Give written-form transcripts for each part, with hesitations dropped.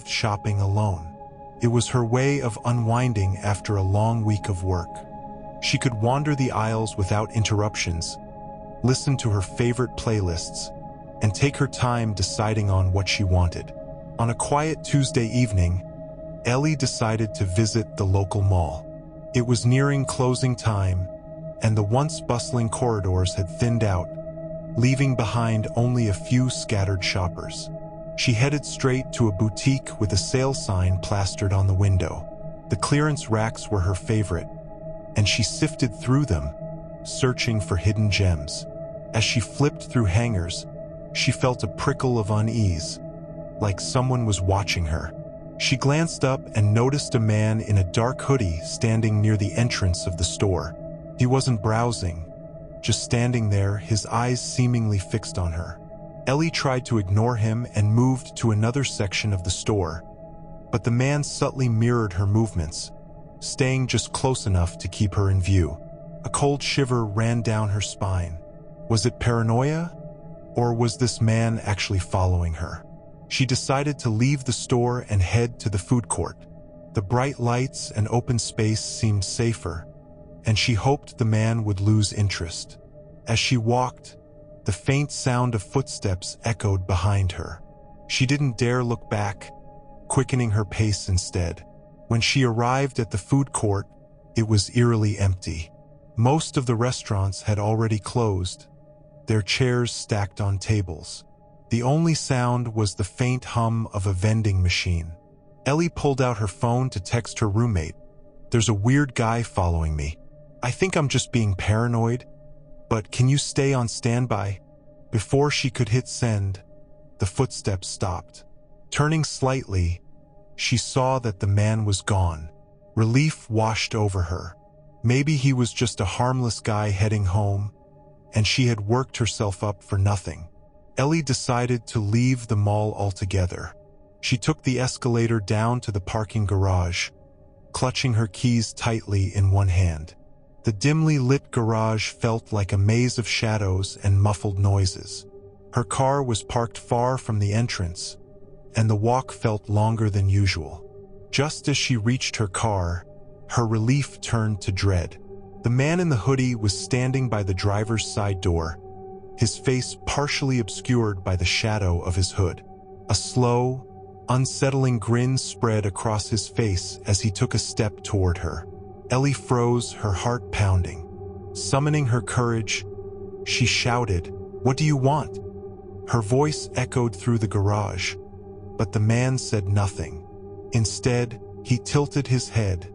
loved shopping alone. It was her way of unwinding after a long week of work. She could wander the aisles without interruptions, listen to her favorite playlists, and take her time deciding on what she wanted. On a quiet Tuesday evening, Ellie decided to visit the local mall. It was nearing closing time, and the once bustling corridors had thinned out, leaving behind only a few scattered shoppers. She headed straight to a boutique with a sale sign plastered on the window. The clearance racks were her favorite, and she sifted through them, searching for hidden gems. As she flipped through hangers, she felt a prickle of unease, like someone was watching her. She glanced up and noticed a man in a dark hoodie standing near the entrance of the store. He wasn't browsing, just standing there, his eyes seemingly fixed on her. Ellie tried to ignore him and moved to another section of the store, but the man subtly mirrored her movements, staying just close enough to keep her in view. A cold shiver ran down her spine. Was it paranoia, or was this man actually following her? She decided to leave the store and head to the food court. The bright lights and open space seemed safer, and she hoped the man would lose interest. As she walked, the faint sound of footsteps echoed behind her. She didn't dare look back, quickening her pace instead. When she arrived at the food court, it was eerily empty. Most of the restaurants had already closed, their chairs stacked on tables. The only sound was the faint hum of a vending machine. Ellie pulled out her phone to text her roommate. "There's a weird guy following me. I think I'm just being paranoid, but can you stay on standby?" Before she could hit send, the footsteps stopped. Turning slightly, she saw that the man was gone. Relief washed over her. Maybe he was just a harmless guy heading home, and she had worked herself up for nothing. Ellie decided to leave the mall altogether. She took the escalator down to the parking garage, clutching her keys tightly in one hand. The dimly lit garage felt like a maze of shadows and muffled noises. Her car was parked far from the entrance, and the walk felt longer than usual. Just as she reached her car, her relief turned to dread. The man in the hoodie was standing by the driver's side door, his face partially obscured by the shadow of his hood. A slow, unsettling grin spread across his face as he took a step toward her. Ellie froze, her heart pounding. Summoning her courage, she shouted, "What do you want?" Her voice echoed through the garage, but the man said nothing. Instead, he tilted his head,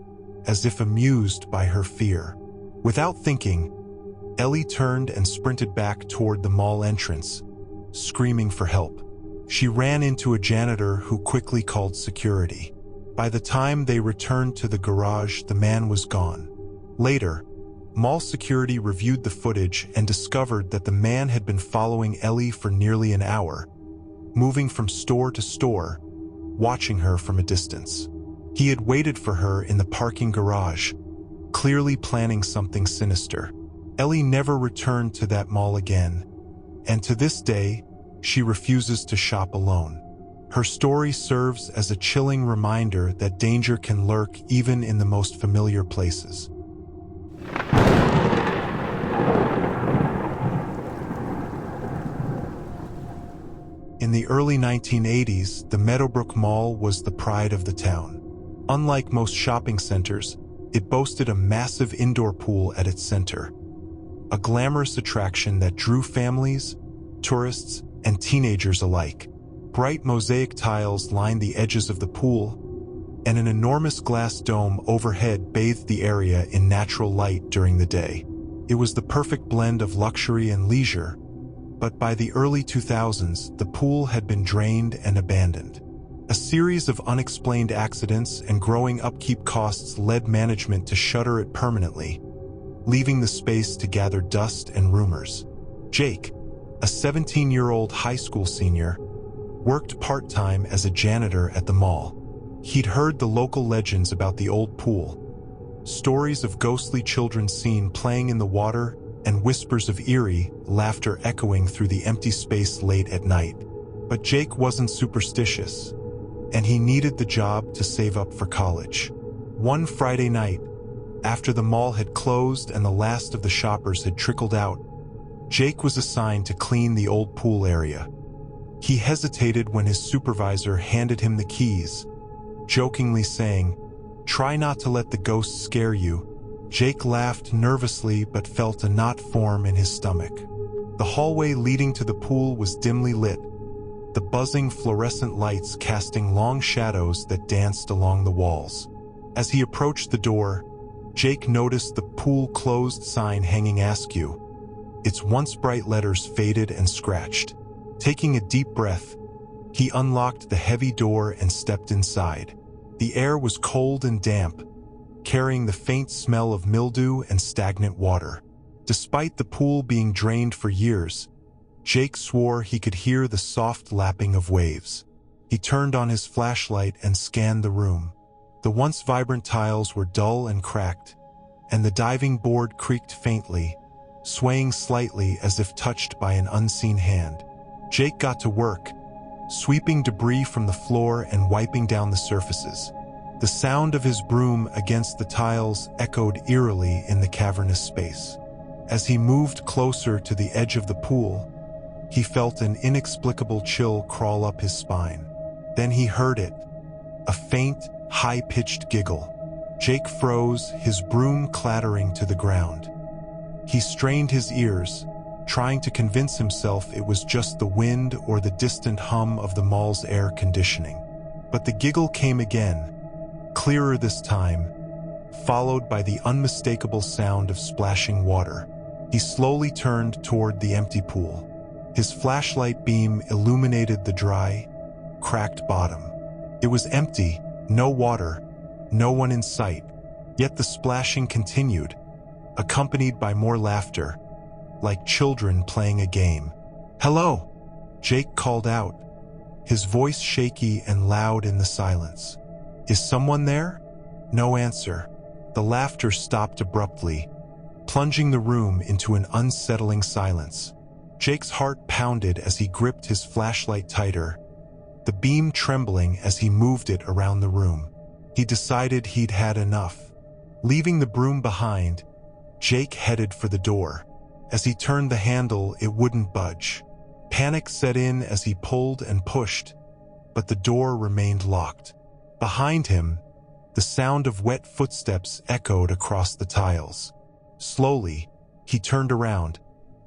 as if amused by her fear. Without thinking, Ellie turned and sprinted back toward the mall entrance, screaming for help. She ran into a janitor who quickly called security. By the time they returned to the garage, the man was gone. Later, mall security reviewed the footage and discovered that the man had been following Ellie for nearly an hour, moving from store to store, watching her from a distance. He had waited for her in the parking garage, clearly planning something sinister. Ellie never returned to that mall again, and to this day, she refuses to shop alone. Her story serves as a chilling reminder that danger can lurk even in the most familiar places. In the early 1980s, the Meadowbrook Mall was the pride of the town. Unlike most shopping centers, it boasted a massive indoor pool at its center, a glamorous attraction that drew families, tourists, and teenagers alike. Bright mosaic tiles lined the edges of the pool, and an enormous glass dome overhead bathed the area in natural light during the day. It was the perfect blend of luxury and leisure, but by the early 2000s, the pool had been drained and abandoned. A series of unexplained accidents and growing upkeep costs led management to shutter it permanently, leaving the space to gather dust and rumors. Jake, a 17-year-old high school senior, worked part-time as a janitor at the mall. He'd heard the local legends about the old pool, stories of ghostly children seen playing in the water, and whispers of eerie laughter echoing through the empty space late at night. But Jake wasn't superstitious, and he needed the job to save up for college. One Friday night, after the mall had closed and the last of the shoppers had trickled out, Jake was assigned to clean the old pool area. He hesitated when his supervisor handed him the keys, jokingly saying, "Try not to let the ghosts scare you." Jake laughed nervously but felt a knot form in his stomach. The hallway leading to the pool was dimly lit, the buzzing fluorescent lights casting long shadows that danced along the walls. As he approached the door, Jake noticed the pool closed sign hanging askew, its once bright letters faded and scratched. Taking a deep breath, he unlocked the heavy door and stepped inside. The air was cold and damp, carrying the faint smell of mildew and stagnant water. Despite the pool being drained for years, Jake swore he could hear the soft lapping of waves. He turned on his flashlight and scanned the room. The once vibrant tiles were dull and cracked, and the diving board creaked faintly, swaying slightly as if touched by an unseen hand. Jake got to work, sweeping debris from the floor and wiping down the surfaces. The sound of his broom against the tiles echoed eerily in the cavernous space. As he moved closer to the edge of the pool, he felt an inexplicable chill crawl up his spine. Then he heard it, a faint, high-pitched giggle. Jake froze, his broom clattering to the ground. He strained his ears, trying to convince himself it was just the wind or the distant hum of the mall's air conditioning. But the giggle came again, clearer this time, followed by the unmistakable sound of splashing water. He slowly turned toward the empty pool. His flashlight beam illuminated the dry, cracked bottom. It was empty, no water, no one in sight. Yet the splashing continued, accompanied by more laughter, like children playing a game. "Hello!" Jake called out, his voice shaky and loud in the silence. "Is someone there?" No answer. The laughter stopped abruptly, plunging the room into an unsettling silence. Jake's heart pounded as he gripped his flashlight tighter, the beam trembling as he moved it around the room. He decided he'd had enough. Leaving the broom behind, Jake headed for the door. As he turned the handle, it wouldn't budge. Panic set in as he pulled and pushed, but the door remained locked. Behind him, the sound of wet footsteps echoed across the tiles. Slowly, he turned around,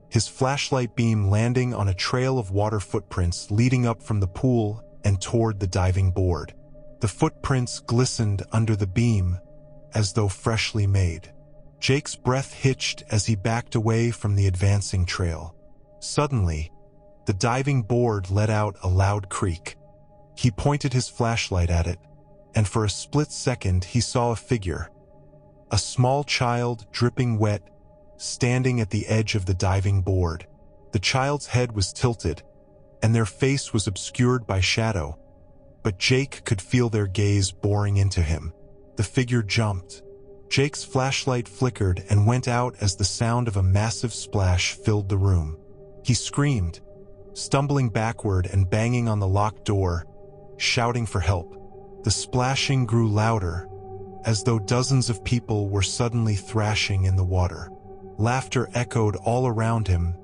his flashlight beam landing on a trail of water footprints leading up from the pool and toward the diving board. The footprints glistened under the beam, as though freshly made. Jake's breath hitched as he backed away from the advancing trail. Suddenly, the diving board let out a loud creak. He pointed his flashlight at it, and for a split second he saw a figure. A small child, dripping wet, standing at the edge of the diving board. The child's head was tilted, and their face was obscured by shadow, but Jake could feel their gaze boring into him. The figure jumped. Jake's flashlight flickered and went out as the sound of a massive splash filled the room. He screamed, stumbling backward and banging on the locked door, shouting for help. The splashing grew louder, as though dozens of people were suddenly thrashing in the water. Laughter echoed all around him,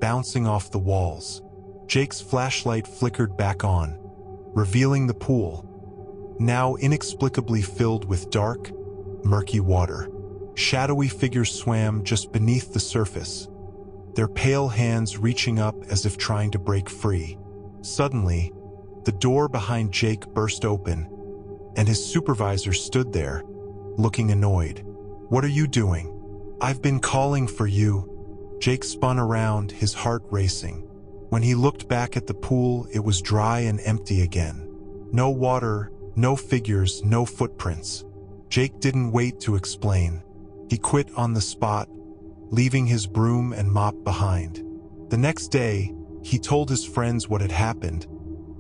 bouncing off the walls. Jake's flashlight flickered back on, revealing the pool, now inexplicably filled with dark, murky water. Shadowy figures swam just beneath the surface, their pale hands reaching up as if trying to break free. Suddenly, the door behind Jake burst open, and his supervisor stood there, looking annoyed. "What are you doing?" "I've been calling for you." Jake spun around, his heart racing. When he looked back at the pool, it was dry and empty again. No water, no figures, no footprints. Jake didn't wait to explain. He quit on the spot, leaving his broom and mop behind. The next day, he told his friends what had happened,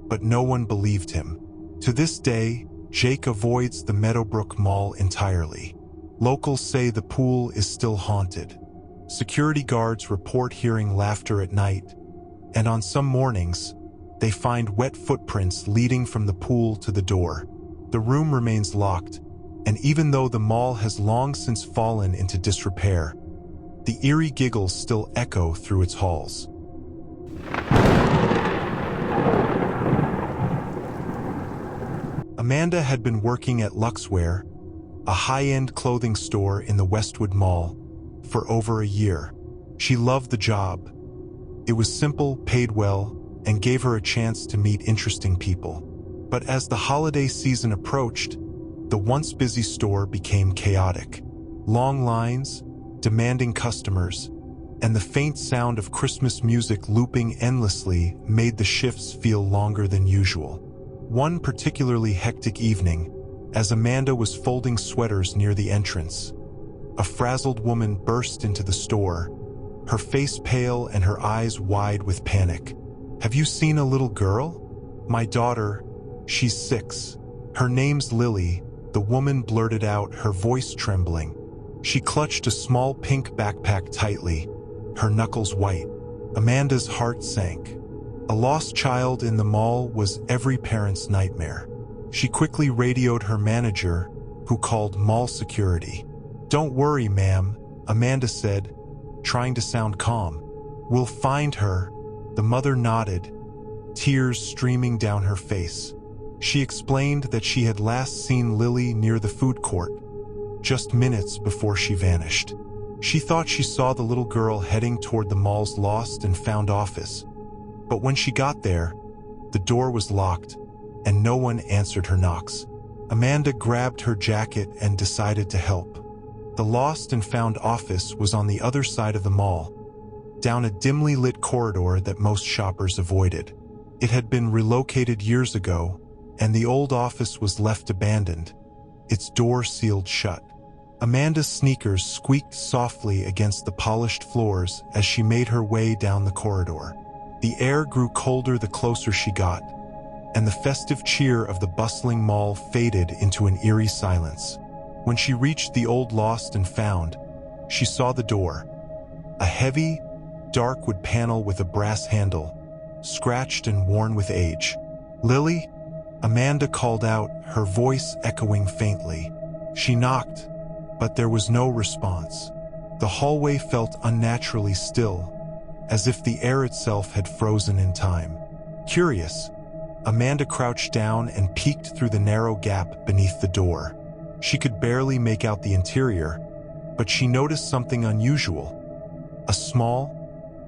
but no one believed him. To this day, Jake avoids the Meadowbrook Mall entirely. Locals say the pool is still haunted. Security guards report hearing laughter at night, and on some mornings, They find wet footprints leading from the pool to the door. The room remains locked, and even though the mall has long since fallen into disrepair, the eerie giggles still echo through its halls. Amanda had been working at Luxwear, a high-end clothing store in the Westwood Mall, for over a year. She loved the job. It was simple, paid well, and gave her a chance to meet interesting people. But as the holiday season approached, the once busy store became chaotic. Long lines, demanding customers, and the faint sound of Christmas music looping endlessly made the shifts feel longer than usual. One particularly hectic evening, as Amanda was folding sweaters near the entrance, a frazzled woman burst into the store, her face pale and her eyes wide with panic. "Have you seen a little girl? My daughter, she's 6. Her name's Lily," the woman blurted out, her voice trembling. She clutched a small pink backpack tightly, her knuckles white. Amanda's heart sank. A lost child in the mall was every parent's nightmare. She quickly radioed her manager, who called mall security. "Don't worry, ma'am," Amanda said, trying to sound calm. "We'll find her." The mother nodded, tears streaming down her face. She explained that she had last seen Lily near the food court, just minutes before she vanished. She thought she saw the little girl heading toward the mall's lost and found office. But when she got there, the door was locked, and no one answered her knocks. Amanda grabbed her jacket and decided to help. The lost and found office was on the other side of the mall, down a dimly lit corridor that most shoppers avoided. It had been relocated years ago, and the old office was left abandoned, its door sealed shut. Amanda's sneakers squeaked softly against the polished floors as she made her way down the corridor. The air grew colder the closer she got, and the festive cheer of the bustling mall faded into an eerie silence. When she reached the old lost and found, she saw the door, a heavy, dark wood panel with a brass handle, scratched and worn with age. "Lily?" Amanda called out, her voice echoing faintly. She knocked, but there was no response. The hallway felt unnaturally still, as if the air itself had frozen in time. Curious, Amanda crouched down and peeked through the narrow gap beneath the door. She could barely make out the interior, but she noticed something unusual. A small,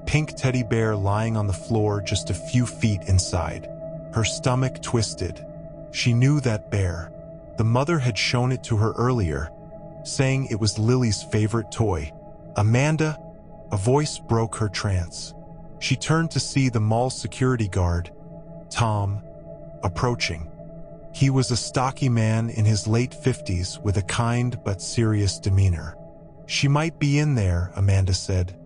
pink teddy bear lying on the floor just a few feet inside. Her stomach twisted. She knew that bear. The mother had shown it to her earlier, saying it was Lily's favorite toy. "Amanda?" A voice broke her trance. She turned to see the mall's security guard, Tom, approaching. He was a stocky man in his late 50s with a kind but serious demeanor. "She might be in there," Amanda said,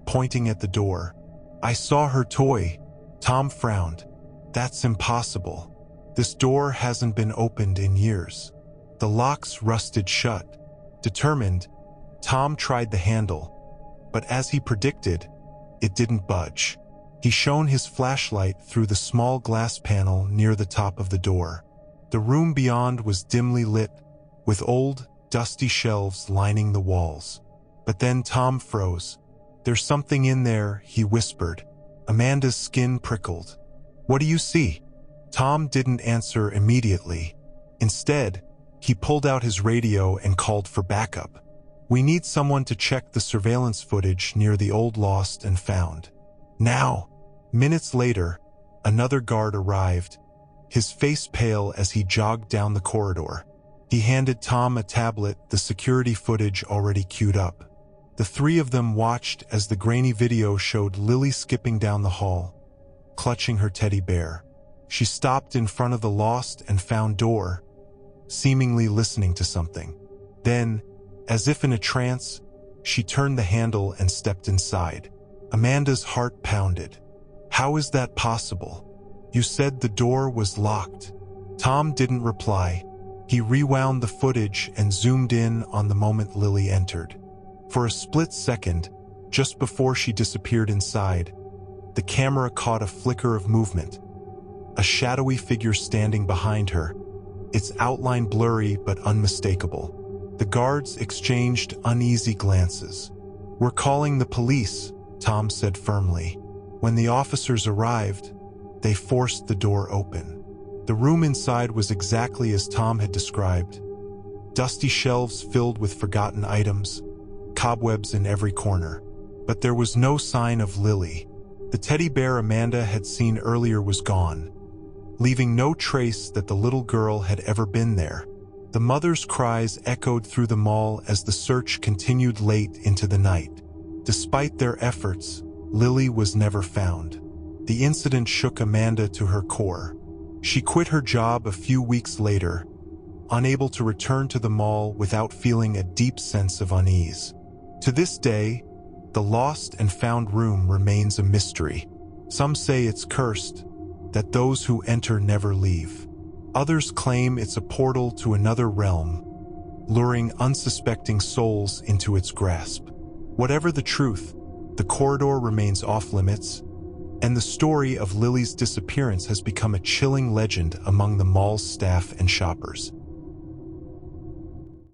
pointing at the door. "I saw her toy." Tom frowned. "That's impossible. This door hasn't been opened in years." The locks rusted shut. Determined, Tom tried the handle, but as he predicted, it didn't budge. He shone his flashlight through the small glass panel near the top of the door. The room beyond was dimly lit, with old, dusty shelves lining the walls. But then Tom froze. "There's something in there," he whispered. Amanda's skin prickled. "What do you see?" Tom didn't answer immediately. Instead, he pulled out his radio and called for backup. "We need someone to check the surveillance footage near the old lost and found. Now!" Minutes later, another guard arrived, his face pale as he jogged down the corridor. He handed Tom a tablet, the security footage already queued up. The three of them watched as the grainy video showed Lily skipping down the hall, clutching her teddy bear. She stopped in front of the lost and found door, seemingly listening to something. Then, as if in a trance, she turned the handle and stepped inside. Amanda's heart pounded. "How is that possible? You said the door was locked." Tom didn't reply. He rewound the footage and zoomed in on the moment Lily entered. For a split second, just before she disappeared inside, the camera caught a flicker of movement, a shadowy figure standing behind her, its outline blurry but unmistakable. The guards exchanged uneasy glances. "We're calling the police," Tom said firmly. When the officers arrived, they forced the door open. The room inside was exactly as Tom had described. Dusty shelves filled with forgotten items, cobwebs in every corner. But there was no sign of Lily. The teddy bear Amanda had seen earlier was gone, leaving no trace that the little girl had ever been there. The mother's cries echoed through the mall as the search continued late into the night. Despite their efforts, Lily was never found. The incident shook Amanda to her core. She quit her job a few weeks later, unable to return to the mall without feeling a deep sense of unease. To this day, the lost and found room remains a mystery. Some say it's cursed, that those who enter never leave. Others claim it's a portal to another realm, luring unsuspecting souls into its grasp. Whatever the truth, the corridor remains off-limits, and the story of Lily's disappearance has become a chilling legend among the mall's staff and shoppers.